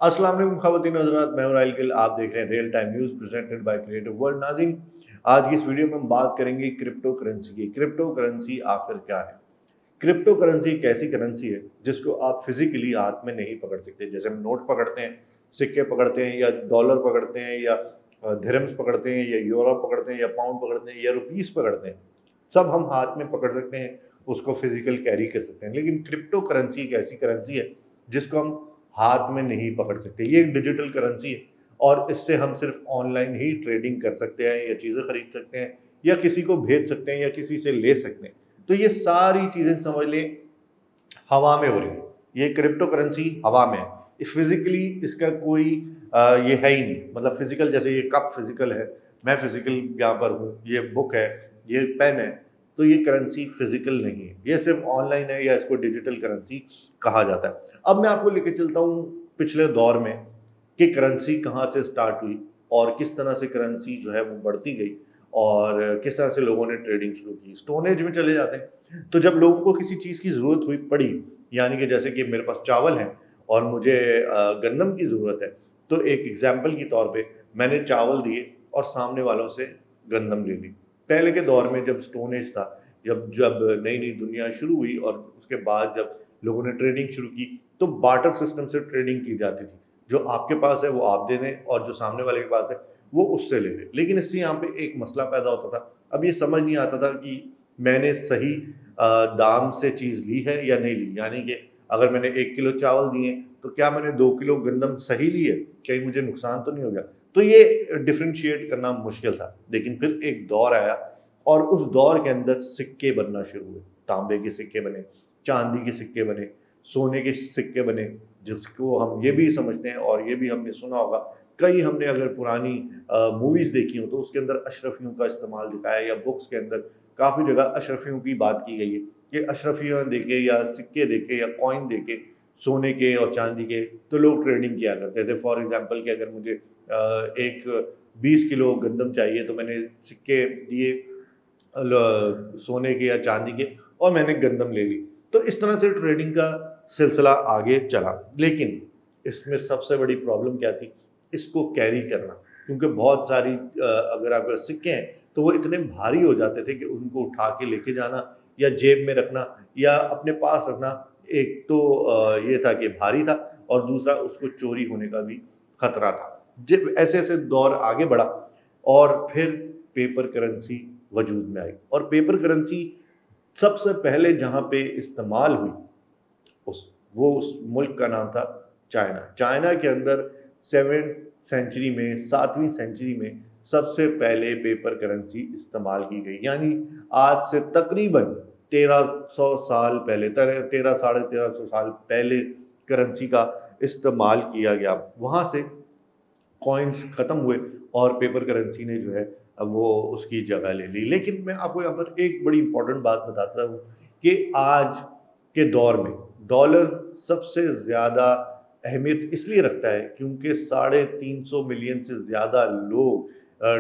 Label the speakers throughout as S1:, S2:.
S1: अस्सलाम वालेकुम ख़वातीन हज़रात, मैं हूं राहिल गिल। आप देख रहे हैं real time news presented by creative world. नाज़रीन, आज की इस वीडियो में हम बात करेंगे क्रिप्टो करेंसी की। क्रिप्टो करेंसी आखिर क्या है? क्रिप्टो करेंसी एक ऐसी करेंसी है जिसको आप फिजिकली हाथ में नहीं पकड़ सकते। जैसे हम नोट पकड़ते हैं, सिक्के पकड़ते हैं, या डॉलर पकड़ते हैं, या दिरहम्स पकड़ते हैं, या यूरो पकड़ते हैं, या पाउंड पकड़ते हैं, या रुपीस पकड़ते हैं, सब हम हाथ में पकड़ सकते हैं, उसको फिजिकल कैरी कर सकते हैं। लेकिन क्रिप्टो करेंसी एक ऐसी करेंसी है जिसको हम हाथ में नहीं पकड़ सकते। ये एक डिजिटल करेंसी है और इससे हम सिर्फ ऑनलाइन ही ट्रेडिंग कर सकते हैं, या चीज़ें खरीद सकते हैं, या किसी को भेज सकते हैं, या किसी से ले सकते हैं। तो ये सारी चीज़ें समझ लें हवा में हो रही है। ये क्रिप्टो करेंसी हवा में है। फिजिकली इसका कोई ये है ही नहीं। मतलब फिजिकल, जैसे ये कप फिजिकल है, मैं फिजिकल यहाँ पर हूँ, ये बुक है, ये पेन है, तो ये करेंसी फिजिकल नहीं है, ये सिर्फ ऑनलाइन है, या इसको डिजिटल करेंसी कहा जाता है। अब मैं आपको लेके चलता हूँ पिछले दौर में कि करेंसी कहाँ से स्टार्ट हुई और किस तरह से करेंसी जो है वो बढ़ती गई, और किस तरह से लोगों ने ट्रेडिंग शुरू की। स्टोन एज में चले जाते हैं, तो जब लोगों को किसी चीज़ की ज़रूरत हुई पड़ी, यानी कि जैसे कि मेरे पास चावल है और मुझे गंदम की ज़रूरत है, तो एक एग्जाम्पल के तौर पे मैंने चावल दिए और सामने वालों से गंदम ले ली। पहले के दौर में जब स्टोन एज था, जब जब नई नई दुनिया शुरू हुई, और उसके बाद जब लोगों ने ट्रेडिंग शुरू की, तो बार्टर सिस्टम से ट्रेडिंग की जाती थी। जो आपके पास है वो आप दे दें, और जो सामने वाले के पास है वो उससे ले लें। लेकिन इससे यहाँ पे एक मसला पैदा होता था। अब ये समझ नहीं आता था कि मैंने सही दाम से चीज़ ली है या नहीं ली। यानी कि अगर मैंने 1 किलो चावल दिए, तो क्या मैंने 2 किलो गंदम सही ली है? कहीं मुझे नुकसान तो नहीं हो गया? तो ये डिफरेंशिएट करना मुश्किल था। लेकिन फिर एक दौर आया, और उस दौर के अंदर सिक्के बनना शुरू हुए। तांबे के सिक्के बने, चांदी के सिक्के बने, सोने के सिक्के बने, जिसको हम ये भी समझते हैं, और ये भी हमने सुना होगा, कई हमने अगर पुरानी मूवीज़ देखी हो तो उसके अंदर अशरफियों का इस्तेमाल दिखाया है, या बुक्स के अंदर काफ़ी जगह अशरफियों की बात की गई है कि अशरफियाँ देके, या सिक्के देके, या कॉइन देके, सोने के और चांदी के, तो लोग ट्रेडिंग किया करते थे। फॉर एग्जांपल कि अगर मुझे एक 20 किलो गंदम चाहिए, तो मैंने सिक्के दिए सोने के या चांदी के, और मैंने गंदम ले ली। तो इस तरह से ट्रेडिंग का सिलसिला आगे चला। लेकिन इसमें सबसे बड़ी प्रॉब्लम क्या थी? इसको कैरी करना। क्योंकि बहुत सारी अगर आपके सिक्के हैं, तो वो इतने भारी हो जाते थे कि उनको उठा के लेके जाना, या जेब में रखना, या अपने पास रखना, एक तो ये था कि भारी था, और दूसरा उसको चोरी होने का भी खतरा था। जब ऐसे ऐसे दौर आगे बढ़ा, और फिर पेपर करेंसी वजूद में आई। और पेपर करेंसी सबसे पहले जहाँ पे इस्तेमाल हुई, उस मुल्क का नाम था चाइना। चाइना के अंदर 7th सेंचुरी में, 7वीं सेंचुरी में सबसे पहले पेपर करेंसी इस्तेमाल की गई। यानी आज से तकरीबन 1300 साल पहले, 13 साढ़े 1300 साल पहले करेंसी का इस्तेमाल किया गया। वहाँ से कॉइन्स खत्म हुए, और पेपर करेंसी ने जो है अब वो उसकी जगह ले ली। लेकिन मैं आपको यहाँ पर एक बड़ी इंपॉर्टेंट बात बताता हूँ कि आज के दौर में डॉलर सबसे ज़्यादा अहमियत इसलिए रखता है क्योंकि 350 मिलियन से ज़्यादा लोग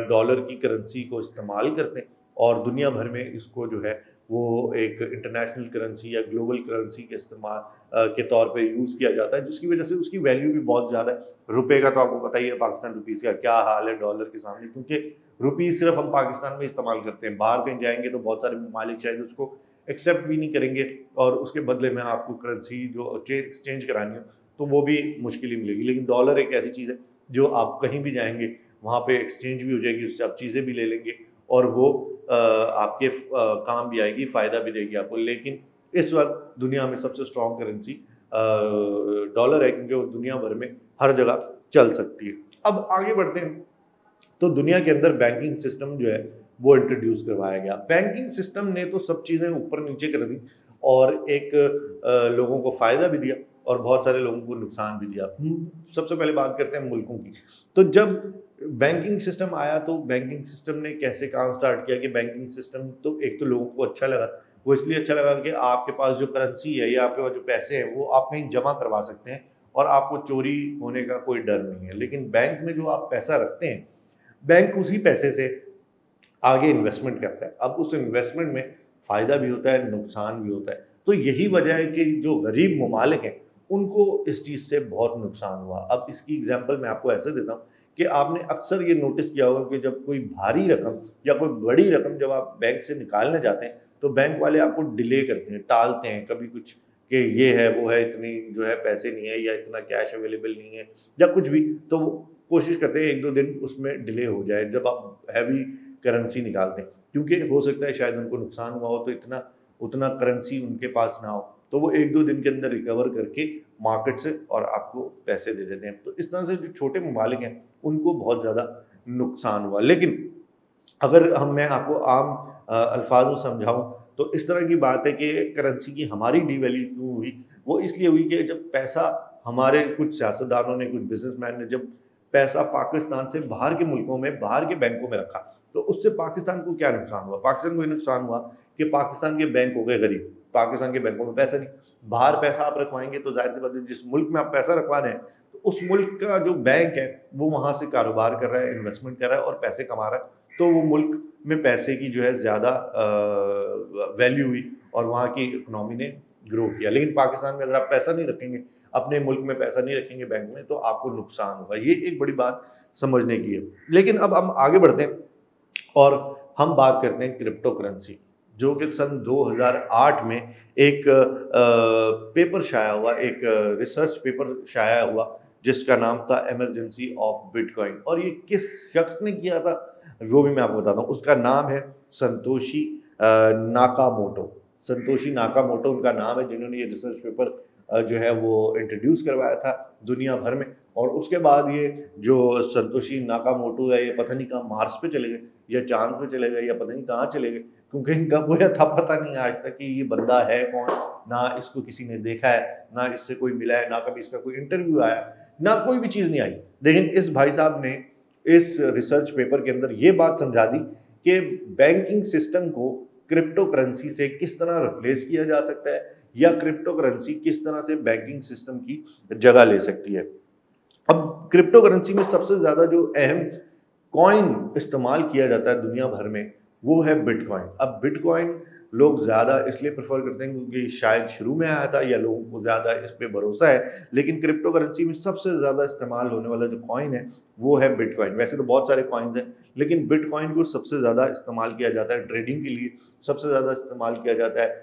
S1: डॉलर की करेंसी को इस्तेमाल करते हैं, और दुनिया भर में इसको जो है वो एक इंटरनेशनल करेंसी या ग्लोबल करेंसी के इस्तेमाल के तौर पे यूज़ किया जाता है, जिसकी वजह से उसकी वैल्यू भी बहुत ज़्यादा है। रुपए का तो आपको पता ही है, पाकिस्तान रुपीस का क्या हाल है डॉलर के सामने, क्योंकि रुपीस सिर्फ हम पाकिस्तान में इस्तेमाल करते हैं। बाहर कहीं जाएंगे तो बहुत सारे ममालिक शायद उसको एक्सेप्ट भी नहीं करेंगे, और उसके बदले में आपको करेंसी जो एक्सचेंज करानी हो, तो वो भी मुश्किल ही मिलेगी। लेकिन डॉलर एक ऐसी चीज़ है जो आप कहीं भी जाएंगे वहाँ पे एक्सचेंज भी हो जाएगी, उससे आप चीज़ें भी ले लेंगे, और वो आपके काम भी आएगी, फ़ायदा भी देगी आपको। लेकिन इस वक्त दुनिया में सबसे स्ट्रॉन्ग करेंसी डॉलर है, क्योंकि वो दुनिया भर में हर जगह चल सकती है। अब आगे बढ़ते हैं, तो दुनिया के अंदर बैंकिंग सिस्टम जो है वो इंट्रोड्यूस करवाया गया। बैंकिंग सिस्टम ने तो सब चीज़ें ऊपर नीचे कर दी, और एक लोगों को फ़ायदा भी दिया, और बहुत सारे लोगों को नुकसान भी दिया। सबसे पहले बात करते हैं मुल्कों की। तो जब बैंकिंग सिस्टम आया, तो बैंकिंग सिस्टम ने कैसे काम स्टार्ट किया कि बैंकिंग सिस्टम तो एक तो लोगों को अच्छा लगा। वो इसलिए अच्छा लगा कि आपके पास जो करेंसी है, या आपके पास जो पैसे हैं, वो आप कहीं जमा करवा सकते हैं, और आपको चोरी होने का कोई डर नहीं है। लेकिन बैंक में जो आप पैसा रखते हैं, बैंक उसी पैसे से आगे इन्वेस्टमेंट करता है। अब उस इन्वेस्टमेंट में फ़ायदा भी होता है, नुकसान भी होता है। तो यही वजह है कि जो गरीब ममालिक हैं, उनको इस चीज़ से बहुत नुकसान हुआ। अब इसकी एग्जांपल मैं आपको ऐसे देता हूँ कि आपने अक्सर ये नोटिस किया होगा कि जब कोई भारी रकम या कोई बड़ी रकम जब आप बैंक से निकालने जाते हैं, तो बैंक वाले आपको डिले करते हैं, टालते हैं, कभी कुछ कि ये है, वो है, इतनी जो है पैसे नहीं है या इतना कैश अवेलेबल नहीं है या कुछ भी, तो वो कोशिश करते हैं 1-2 दिन उसमें डिले हो जाए जब आप हैवी करेंसी निकालते हैं। क्योंकि हो सकता है शायद उनको नुकसान हुआ हो तो इतना उतना करेंसी उनके पास ना हो, तो वो 1-2 दिन के अंदर रिकवर करके मार्केट से और आपको पैसे दे देते हैं। तो इस तरह से जो छोटे ममालिक हैं, उनको बहुत ज़्यादा नुकसान हुआ। लेकिन अगर मैं आपको आम अल्फाज में समझाऊँ तो इस तरह की बात है कि करेंसी की हमारी डीवैल्यू क्यों हुई? वो इसलिए हुई कि जब पैसा हमारे कुछ सियासतदानों ने, कुछ बिज़नेसमैन ने जब पैसा पाकिस्तान से बाहर के मुल्कों में, बाहर के बैंकों में रखा, तो उससे पाकिस्तान को क्या नुकसान हुआ? पाकिस्तान को ये नुकसान हुआ कि पाकिस्तान के बैंक हो गए गरीब। पाकिस्तान के बैंकों में पैसा नहीं। बाहर पैसा आप रखवाएँगे तो ज़ाहिर-सी बात है जिस मुल्क में आप पैसा रखवा रहे हैं, तो उस मुल्क का जो बैंक है, वो वहाँ से कारोबार कर रहा है, इन्वेस्टमेंट कर रहा है और पैसे कमा रहा है। तो वो मुल्क में पैसे की जो है ज़्यादा वैल्यू हुई और वहाँ की इकोनॉमी ने ग्रो किया। लेकिन पाकिस्तान में अगर आप पैसा नहीं रखेंगे, अपने मुल्क में पैसा नहीं रखेंगे बैंक में, तो आपको नुकसान होगा। ये एक बड़ी बात समझने की है। लेकिन अब हम आगे बढ़ते हैं और हम बात करते हैं क्रिप्टो करेंसी, जो कि सन 2008 में एक पेपर शाया हुआ, एक रिसर्च पेपर शाया हुआ, जिसका नाम था इमरजेंसी ऑफ बिटकॉइन। और ये किस शख्स ने किया था, वो भी मैं आपको बताता हूँ। उसका नाम है संतोशी नाकामोटो। संतोशी नाकामोटो उनका नाम है, जिन्होंने ये रिसर्च पेपर जो है वो इंट्रोड्यूस करवाया था दुनिया भर में। और उसके बाद ये जो संतोशी नाकामोटो है, ये पता नहीं कहाँ मार्स पे चले गए या चाँद पे चले गए या पता नहीं कहाँ चले गए, क्योंकि इनका कोई अता पता नहीं है आज तक कि ये बंदा है कौन, ना इसको किसी ने देखा है, ना इससे कोई मिला है, ना कभी इसका कोई इंटरव्यू आया, ना कोई भी चीज़ नहीं आई। लेकिन इस भाई साहब ने इस रिसर्च पेपर के अंदर ये बात समझा दी कि बैंकिंग सिस्टम को क्रिप्टो करेंसी से किस तरह रिप्लेस किया जा सकता है या क्रिप्टो करेंसी किस तरह से बैंकिंग सिस्टम की जगह ले सकती है। अब क्रिप्टो करेंसी में सबसे ज़्यादा जो अहम कॉइन इस्तेमाल किया जाता है दुनिया भर में, वो है बिटकॉइन। अब बिटकॉइन लोग ज़्यादा इसलिए प्रेफर करते हैं क्योंकि शायद शुरू में आया था या लोगों को ज़्यादा इस पे भरोसा है। लेकिन क्रिप्टो करेंसी में सबसे ज़्यादा इस्तेमाल होने वाला जो कॉइन है, वो है बिटकॉइन। वैसे तो बहुत सारे कॉइन्स हैं, लेकिन बिटकॉइन को सबसे ज़्यादा इस्तेमाल किया जाता है ट्रेडिंग के लिए, सबसे ज़्यादा इस्तेमाल किया जाता है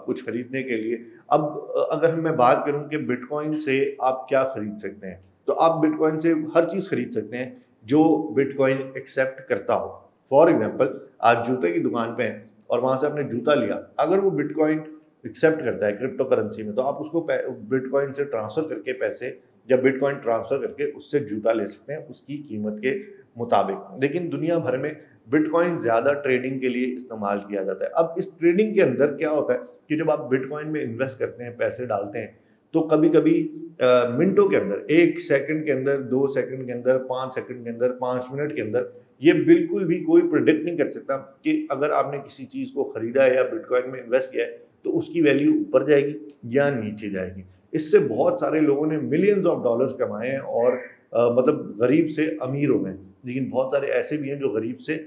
S1: कुछ खरीदने के लिए। अब अगर मैं बात करूँ कि बिटकॉइन से आप क्या खरीद सकते हैं, तो आप बिटकॉइन से हर चीज़ खरीद सकते हैं जो बिटकॉइन एक्सेप्ट करता हो। फॉर एग्जांपल, आज जूते की दुकान पे हैं और वहाँ से आपने जूता लिया, अगर वो बिटकॉइन एक्सेप्ट करता है क्रिप्टो करेंसी में, तो आप उसको बिटकॉइन से ट्रांसफ़र करके पैसे या बिटकॉइन ट्रांसफ़र करके उससे जूता ले सकते हैं उसकी कीमत के मुताबिक। लेकिन दुनिया भर में बिटकॉइन ज़्यादा ट्रेडिंग के लिए इस्तेमाल किया जाता है। अब इस ट्रेडिंग के अंदर क्या होता है कि जब आप बिटकॉइन में इन्वेस्ट करते हैं, पैसे डालते हैं, तो कभी-कभी मिनटों के अंदर, 1 सेकंड के अंदर, 2 सेकंड के अंदर, 5 सेकंड के अंदर, 5 मिनट के अंदर, ये बिल्कुल भी कोई प्रेडिक्ट नहीं कर सकता कि अगर आपने किसी चीज़ को खरीदा है या बिटकॉइन में इन्वेस्ट किया है, तो उसकी वैल्यू ऊपर जाएगी या नीचे जाएगी। इससे बहुत सारे लोगों ने मिलियंस ऑफ डॉलर्स कमाए हैं और मतलब गरीब से अमीर हो गए हैं। लेकिन बहुत सारे ऐसे भी हैं जो गरीब से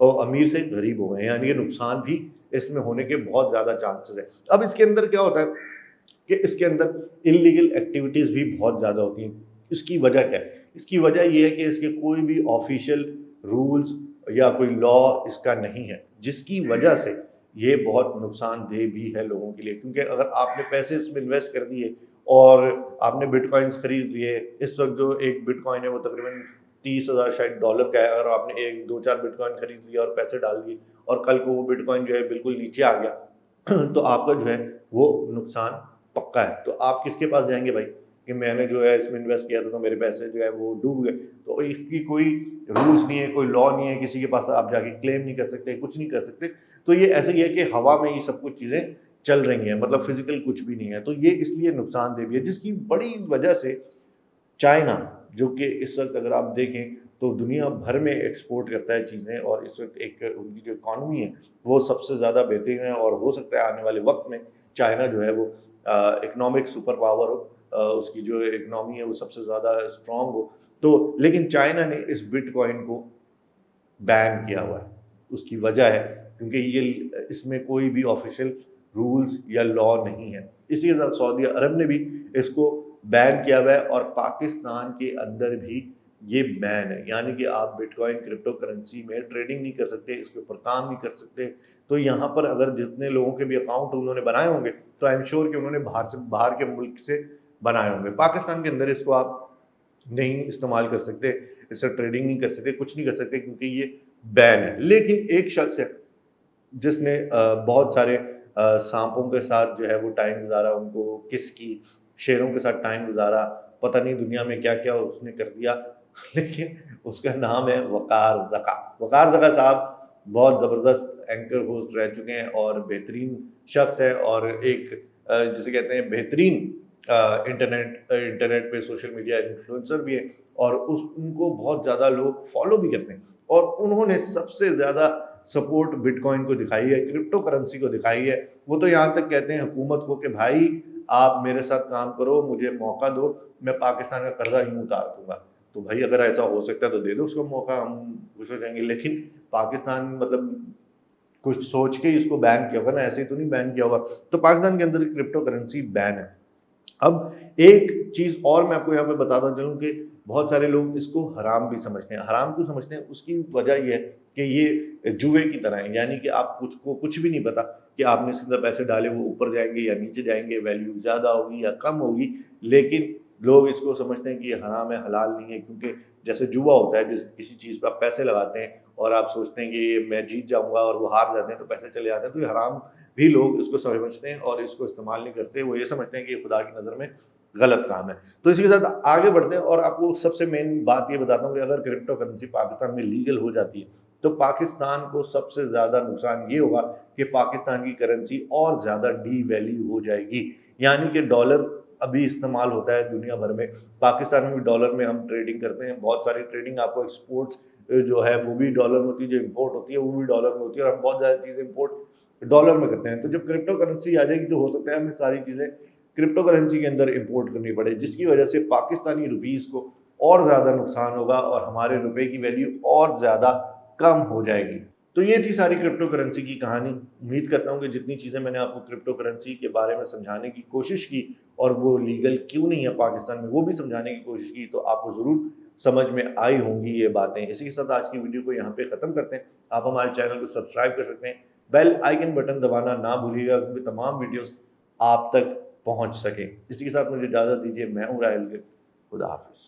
S1: और अमीर से गरीब हो गए हैं, यानी कि नुकसान भी इसमें होने के बहुत ज़्यादा चांसेस हैं। अब इसके अंदर क्या होता है कि इसके अंदर इल्लीगल एक्टिविटीज़ भी बहुत ज़्यादा होती हैं। इसकी वजह क्या है? इसकी वजह ये है कि इसके कोई भी ऑफ़िशियल रूल्स या कोई लॉ इसका नहीं है, जिसकी वजह से ये बहुत नुकसानदेह भी है लोगों के लिए। क्योंकि अगर आपने पैसे इसमें इन्वेस्ट कर दिए और आपने बिटकॉइन्स खरीद लिए, इस वक़्त जो एक बिटकॉइन है वो तकरीबन 30,000 शायद डॉलर का है, और आपने 1, 2, 4 बिटकॉइन खरीद लिया और पैसे डाल दिए और कल को वो बिटकॉइन जो है बिल्कुल नीचे आ गया, तो आपका जो है वो नुकसान पक्का है। तो आप किसके पास जाएँगे भाई कि मैंने जो है इसमें इन्वेस्ट किया था तो मेरे पैसे जो है वो डूब गए। तो इसकी कोई रूल्स नहीं है, कोई लॉ नहीं है, किसी के पास आप जाके क्लेम नहीं कर सकते, कुछ नहीं कर सकते। तो ये ऐसे ही है कि हवा में ये सब कुछ चीज़ें चल रही हैं, मतलब फिज़िकल कुछ भी नहीं है। तो ये इसलिए नुकसानदेह भी है, जिसकी बड़ी वजह से चाइना, जो कि इस वक़्त अगर आप देखें तो दुनिया भर में एक्सपोर्ट करता है चीज़ें, और इस वक़्त एक उनकी जो इकॉनमी है वो सबसे ज़्यादा बेहतरीन है, और हो सकता है आने वाले वक़्त में चाइना जो है वो इकोनॉमिक सुपर पावर हो, उसकी जो इकोनॉमी है वो सबसे ज़्यादा स्ट्रॉन्ग हो। तो लेकिन चाइना ने इस बिटकॉइन को बैन किया हुआ है। उसकी वजह है क्योंकि ये इसमें कोई भी ऑफ़िशियल रूल्स या लॉ नहीं है। इसी के साथ सऊदी अरब ने भी इसको बैन किया हुआ है और पाकिस्तान के अंदर भी ये बैन है, यानी कि आप बिटकॉइन क्रिप्टो करेंसी में ट्रेडिंग नहीं कर सकते, इसके ऊपर काम नहीं कर सकते। तो यहाँ पर अगर जितने लोगों के भी अकाउंट उन्होंने बनाए होंगे तो आई एम श्योर कि उन्होंने बाहर के मुल्क से बनाए होंगे। पाकिस्तान के अंदर इसको आप नहीं इस्तेमाल कर सकते, इससे ट्रेडिंग नहीं कर सकते, कुछ नहीं कर सकते क्योंकि ये बैन है। लेकिन एक शख्स है जिसने बहुत सारे सांपों के साथ जो है वो टाइम गुजारा, उनको किसकी शेरों के साथ टाइम गुजारा, पता नहीं दुनिया में क्या क्या उसने कर दिया लेकिन उसका नाम है वकार ज़का। वकार ज़का साहब बहुत ज़बरदस्त एंकर होस्ट रह चुके हैं और बेहतरीन शख्स है और एक जिसे कहते हैं बेहतरीन इंटरनेट पे सोशल मीडिया इन्फ्लुएंसर भी है और उनको बहुत ज़्यादा लोग फॉलो भी करते हैं और उन्होंने सबसे ज़्यादा सपोर्ट बिटकॉइन को दिखाई है, क्रिप्टो करेंसी को दिखाई है। वो तो यहाँ तक कहते हैं हुकूमत को कि भाई आप मेरे साथ काम करो, मुझे मौका दो, मैं पाकिस्तान का कर्जा यूँ उतार दूंगा। तो भाई अगर ऐसा हो सकता है तो दे दो उसको मौका, हम खुश हो जाएंगे। लेकिन पाकिस्तान मतलब कुछ सोच के इसको बैन किया होगा ना, ऐसे ही तो नहीं बैन किया होगा। तो पाकिस्तान के अंदर क्रिप्टो करेंसी बैन है। अब एक चीज़ और मैं आपको यहाँ पे बताता चलूँ कि बहुत सारे लोग इसको हराम भी समझते हैं। हराम क्यों समझते हैं? उसकी वजह ये है कि ये जुए की तरह है, यानी कि आप कुछ भी नहीं पता कि आपने इसके अंदर पैसे डाले वो ऊपर जाएंगे या नीचे जाएंगे, वैल्यू ज़्यादा होगी या कम होगी। लेकिन लोग इसको समझते हैं कि ये हराम है, हलाल नहीं है, क्योंकि जैसे जुआ होता है, जिस किसी चीज़ पर आप पैसे लगाते हैं और आप सोचते हैं कि ये मैं जीत जाऊँगा और वो हार जाते हैं तो पैसे चले जाते हैं, तो ये हराम भी लोग इसको समझते हैं और इसको इस्तेमाल नहीं करते। वो ये समझते हैं कि ये खुदा की नज़र में गलत काम है। तो इसी के साथ आगे बढ़ते हैं और आपको सबसे मेन बात ये बताता हूँ कि अगर क्रिप्टो करेंसी पाकिस्तान में लीगल हो जाती है तो पाकिस्तान को सबसे ज़्यादा नुकसान ये होगा कि पाकिस्तान की करेंसी और ज़्यादा डी वैल्यू हो जाएगी। यानी कि डॉलर अभी इस्तेमाल होता है दुनिया भर में, पाकिस्तान में भी डॉलर में हम ट्रेडिंग करते हैं। बहुत सारी ट्रेडिंग आपको एक्सपोर्ट्स जो है वो भी डॉलर में होती है, जो इम्पोर्ट होती है वो भी डॉलर में होती है और हम बहुत ज़्यादा चीज़ें इम्पोर्ट डॉलर में करते हैं। तो जब क्रिप्टो करेंसी आ जाएगी तो हो सकता है हमें सारी चीज़ें क्रिप्टो करेंसी के अंदर इंपोर्ट करनी पड़े, जिसकी वजह से पाकिस्तानी रुपीस को और ज़्यादा नुकसान होगा और हमारे रुपए की वैल्यू और ज़्यादा कम हो जाएगी। तो ये थी सारी क्रिप्टो करेंसी की कहानी। उम्मीद करता हूँ कि जितनी चीज़ें मैंने आपको क्रिप्टो करेंसी के बारे में समझाने की कोशिश की और वो लीगल क्यों नहीं है पाकिस्तान में, वो भी समझाने की कोशिश की, तो आपको ज़रूर समझ में आई होंगी ये बातें। इसी के साथ आज की वीडियो को यहाँ पे ख़त्म करते हैं। आप हमारे चैनल को सब्सक्राइब कर सकते हैं, बेल आइकन बटन दबाना ना भूलिएगा क्योंकि तमाम वीडियोस आप तक पहुंच सके। इसी के साथ मुझे इजाज़त दीजिए। मैं हूँ राहिल गिल। खुदा हाफिज़।